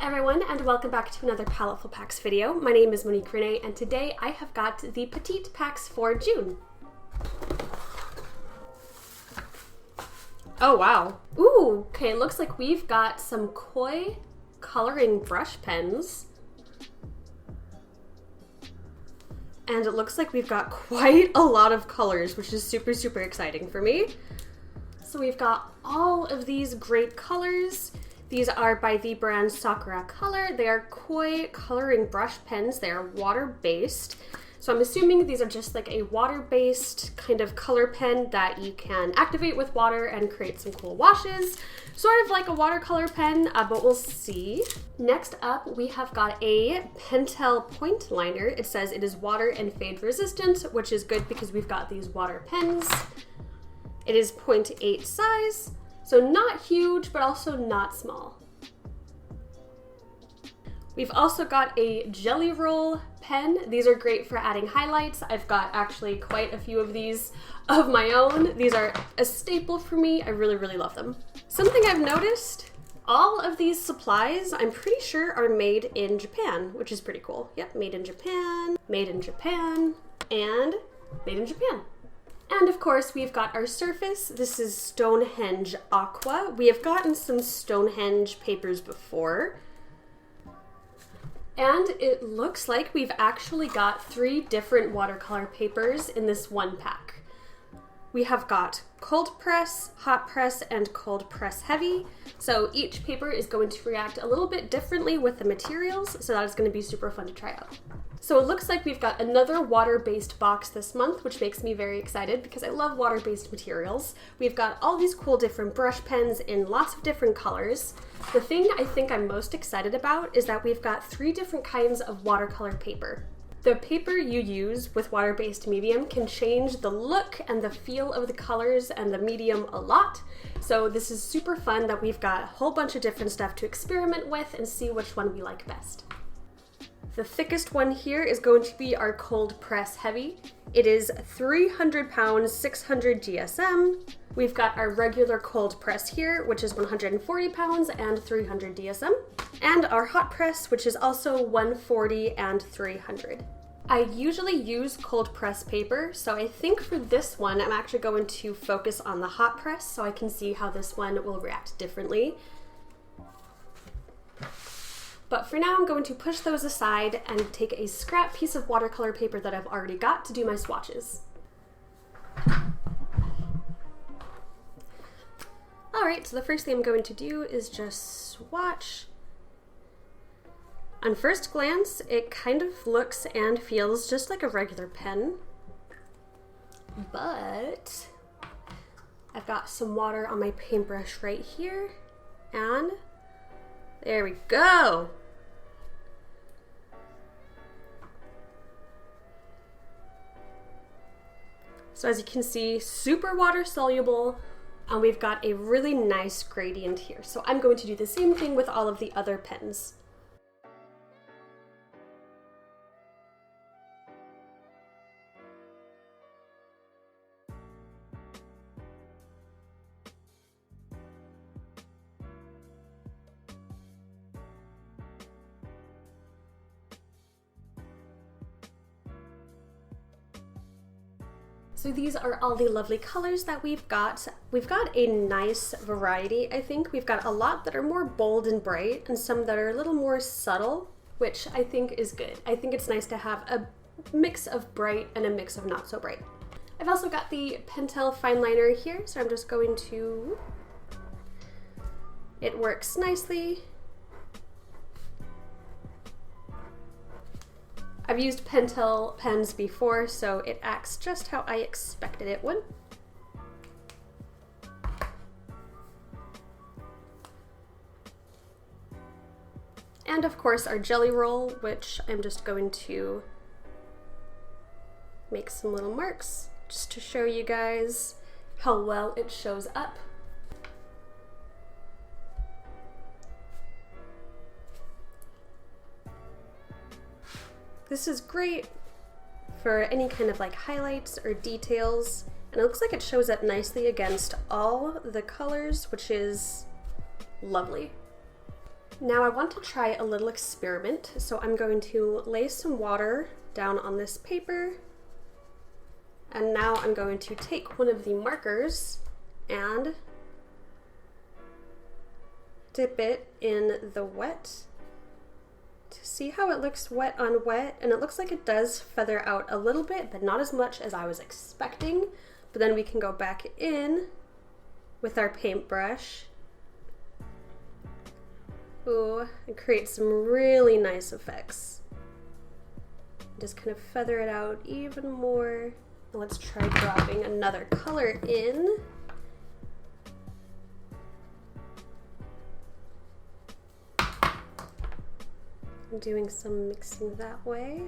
everyone, and welcome back to another Paletteful Packs video. My name is Monique Renee, and today I have got the Petite packs for June. Oh wow. Ooh, okay, looks like we've got some koi coloring brush pens. And it looks like we've got quite a lot of colors, which is super exciting for me. So we've got all of these great colors. These are by the brand Sakura Color. They are koi coloring brush pens. They are water-based. So I'm assuming these are just like a water-based kind of color pen that you can activate with water and create some cool washes. Sort of like a watercolor pen, but we'll see. Next up, we have got a pentell point liner. It says it is water and fade resistant, which is good because we've got these water pens. It is 0.8 size. So not huge, but also not small. We've also got a gellyroll pen. These are great for adding highlights. I've got actually quite a few of these of my own. These are a staple for me. I really love them. Something I've noticed, all of these supplies, I'm pretty sure are made in Japan, which is pretty cool. Yep, made in Japan, and made in Japan. And of course, we've got our surface. This is Stonehenge Aqua. We have gotten some Stonehenge papers before. And it looks like we've actually got 3 different watercolor papers in this one pack. We have got cold press, hot press, and cold press heavy. So each paper is going to react a little bit differently with the materials, so that is going to be super fun to try out. So it looks like we've got another water-based box this month, which makes me very excited because I love water-based materials. We've got all these cool different brush pens in lots of different colors. The thing I think I'm most excited about is that we've got 3 different kinds of watercolor paper. The paper you use with water-based medium can change the look and the feel of the colors and the medium a lot. So this is super fun that we've got a whole bunch of different stuff to experiment with and see which one we like best. The thickest one here is going to be our cold press heavy. It is 300 pounds, 600 GSM. We've got our regular cold press here, which is 140 pounds and 300 DSM. And our hot press, which is also 140 and 300. I usually use cold press paper, so I think for this one, I'm actually going to focus on the hot press so I can see how this one will react differently. But for now, I'm going to push those aside and take a scrap piece of watercolor paper that I've already got to do my swatches. All right, so the first thing I'm going to do is just swatch. On first glance, it kind of looks and feels just like a regular pen, but I've got some water on my paintbrush right here, and there we go. So as you can see, super water soluble, and we've got a really nice gradient here. So I'm going to do the same thing with all of the other pens. So these are all the lovely colors that we've got. We've got a nice variety, I think. We've got a lot that are more bold and bright and some that are a little more subtle, which I think is good. I think it's nice to have a mix of bright and a mix of not so bright. I've also got the Pentell fine liner here, so I'm just going to... It works nicely. I've used Pentell pens before, so it acts just how I expected it would. And of course our jelly roll, which I'm just going to make some little marks just to show you guys how well it shows up. This is great for any kind of like highlights or details, and it looks like it shows up nicely against all the colors, which is lovely. Now I want to try a little experiment, so I'm going to lay some water down on this paper, and now I'm going to take one of the markers and dip it in the wet to see how it looks wet on wet, and it looks like it does feather out a little bit, but not as much as I was expecting. But then we can go back in with our paintbrush. Ooh, and create some really nice effects. Just kind of feather it out even more. Let's try dropping another color in. I'm doing some mixing that way.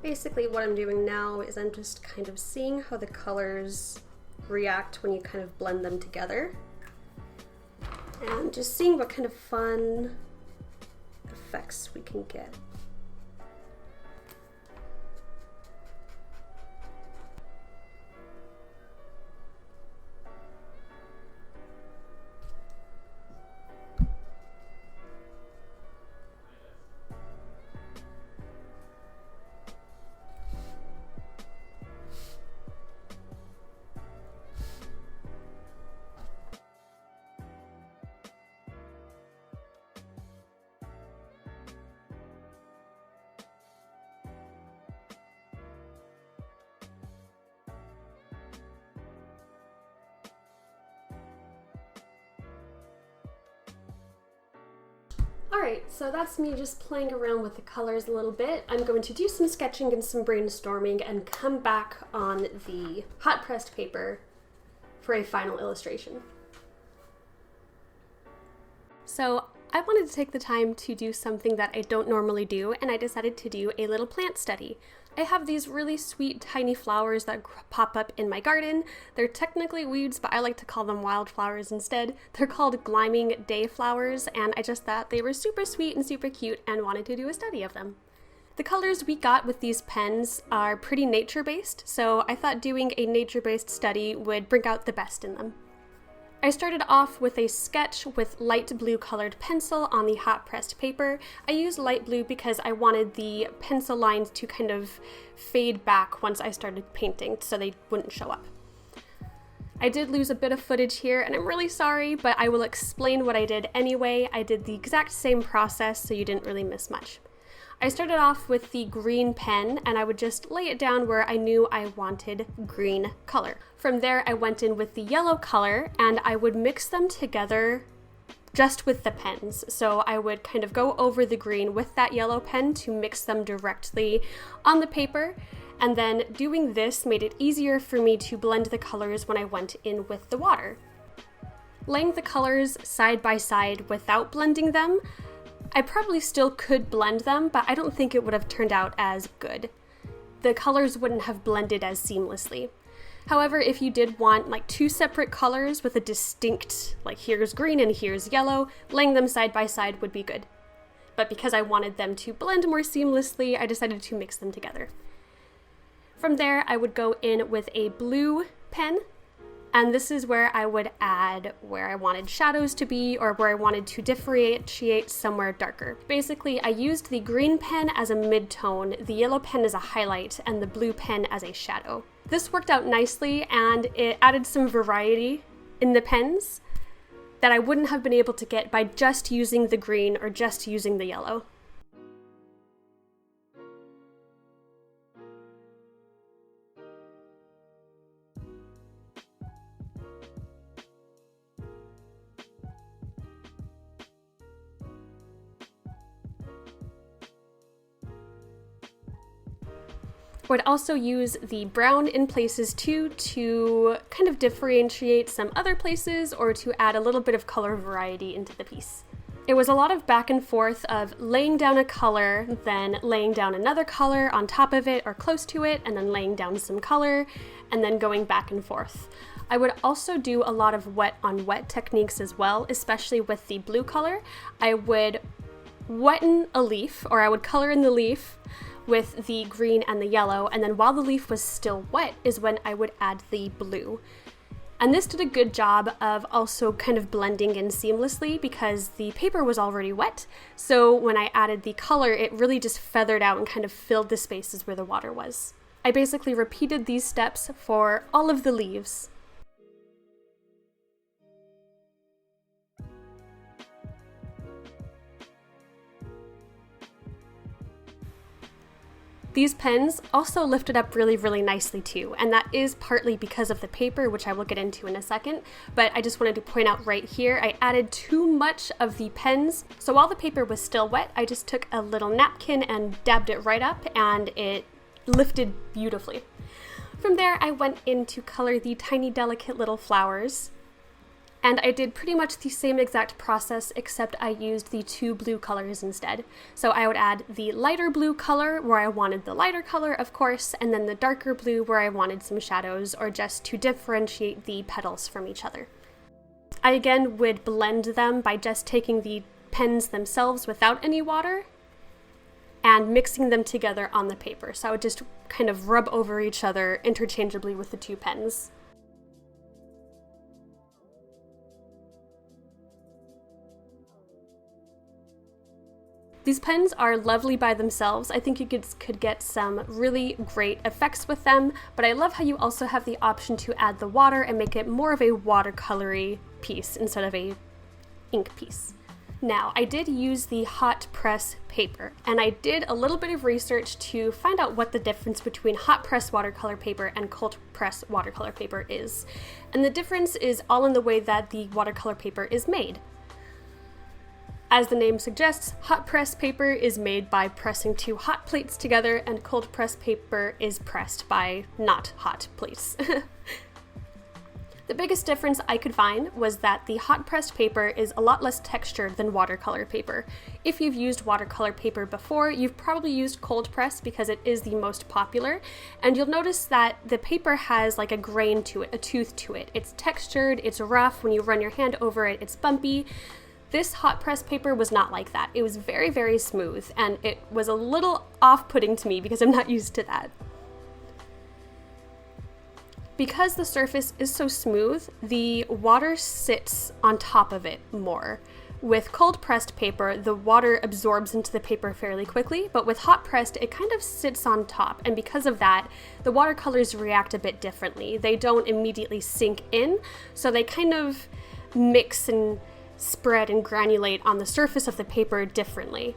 Basically what I'm doing now is I'm just kind of seeing how the colors react when you kind of blend them together. And just seeing what kind of fun effects we can get. Alright, so that's me just playing around with the colors a little bit. I'm going to do some sketching and some brainstorming and come back on the hot pressed paper for a final illustration. So I wanted to take the time to do something that I don't normally do, and I decided to do a little plant study. I have these really sweet tiny flowers that pop up in my garden. They're technically weeds, but I like to call them wildflowers instead. They're called gliming dayflowers, and I just thought they were super sweet and super cute and wanted to do a study of them. The colors we got with these pens are pretty nature-based, so I thought doing a nature-based study would bring out the best in them. I started off with a sketch with light blue colored pencil on the hot pressed paper. I used light blue because I wanted the pencil lines to kind of fade back once I started painting so they wouldn't show up. I did lose a bit of footage here and I'm really sorry, but I will explain what I did anyway. I did the exact same process so you didn't really miss much. I started off with the green pen and I would just lay it down where I knew I wanted green color. From there I went in with the yellow color and I would mix them together just with the pens. So I would kind of go over the green with that yellow pen to mix them directly on the paper. And then doing this made it easier for me to blend the colors when I went in with the water. Laying the colors side by side without blending them, I probably still could blend them, but I don't think it would have turned out as good. The colors wouldn't have blended as seamlessly. However, if you did want like two separate colors with a distinct, like here's green and here's yellow, laying them side by side would be good. But because I wanted them to blend more seamlessly, I decided to mix them together. From there, I would go in with a blue pen. And this is where I would add where I wanted shadows to be or where I wanted to differentiate somewhere darker. Basically, I used the green pen as a mid-tone, the yellow pen as a highlight, and the blue pen as a shadow. This worked out nicely and it added some variety in the pens that I wouldn't have been able to get by just using the green or just using the yellow. I would also use the brown in places too to kind of differentiate some other places or to add a little bit of color variety into the piece. It was a lot of back and forth of laying down a color, then laying down another color on top of it or close to it, and then laying down some color, and then going back and forth. I would also do a lot of wet on wet techniques as well, especially with the blue color. I would wetten a leaf, or I would color in the leaf with the green and the yellow, and then while the leaf was still wet is when I would add the blue. And this did a good job of also kind of blending in seamlessly because the paper was already wet. So when I added the color, it really just feathered out and kind of filled the spaces where the water was. I basically repeated these steps for all of the leaves. These pens also lifted up really, really nicely too, and that is partly because of the paper, which I will get into in a second, but I just wanted to point out right here, I added too much of the pens, so while the paper was still wet, I just took a little napkin and dabbed it right up, and it lifted beautifully. From there, I went in to color the tiny, delicate little flowers. And I did pretty much the same exact process, except I used the two blue colors instead. So I would add the lighter blue color where I wanted the lighter color, of course, and then the darker blue where I wanted some shadows or just to differentiate the petals from each other. I again would blend them by just taking the pens themselves without any water and mixing them together on the paper. So I would just kind of rub over each other interchangeably with the two pens. These pens are lovely by themselves. I think you could get some really great effects with them, but I love how you also have the option to add the water and make it more of a watercolory piece instead of a ink piece. Now, I did use the hot press paper, and I did a little bit of research to find out what the difference between hot press watercolor paper and cold press watercolor paper is. And the difference is all in the way that the watercolor paper is made. As the name suggests, hot press paper is made by pressing two hot plates together, and cold press paper is pressed by not hot plates. The biggest difference I could find was that the hot pressed paper is a lot less textured than watercolor paper. If you've used watercolor paper before, you've probably used cold press because it is the most popular, and you'll notice that the paper has like a grain to it, a tooth to it. It's textured, it's rough, when you run your hand over it, it's bumpy. This hot press paper was not like that. It was very, very smooth, and it was a little off-putting to me because I'm not used to that. Because the surface is so smooth, the water sits on top of it more. With cold pressed paper, the water absorbs into the paper fairly quickly, but with hot pressed, it kind of sits on top, and because of that, the watercolors react a bit differently. They don't immediately sink in, so they kind of mix and spread and granulate on the surface of the paper differently.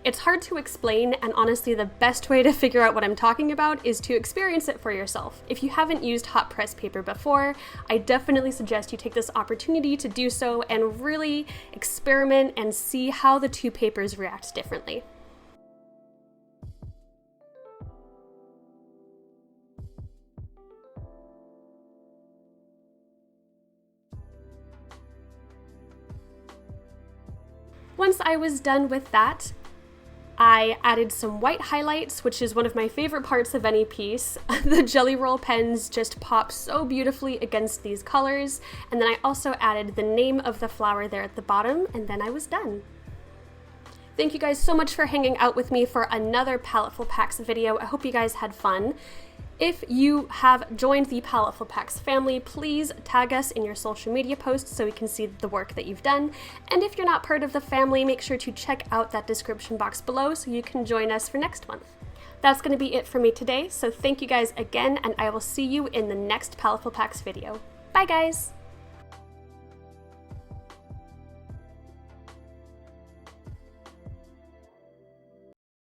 It's hard to explain, and honestly the best way to figure out what I'm talking about is to experience it for yourself. If you haven't used hot press paper before, I definitely suggest you take this opportunity to do so and really experiment and see how the two papers react differently. Once I was done with that, I added some white highlights, which is one of my favorite parts of any piece. The gellyroll pens just pop so beautifully against these colors, and then I also added the name of the flower there at the bottom, and then I was done. Thank you guys so much for hanging out with me for another Paletteful Packs video. I hope you guys had fun. If you have joined the Paletteful Packs family, please tag us in your social media posts so we can see the work that you've done. And if you're not part of the family, make sure to check out that description box below so you can join us for next month. That's going to be it for me today, so thank you guys again, and I will see you in the next Paletteful Packs video. Bye guys!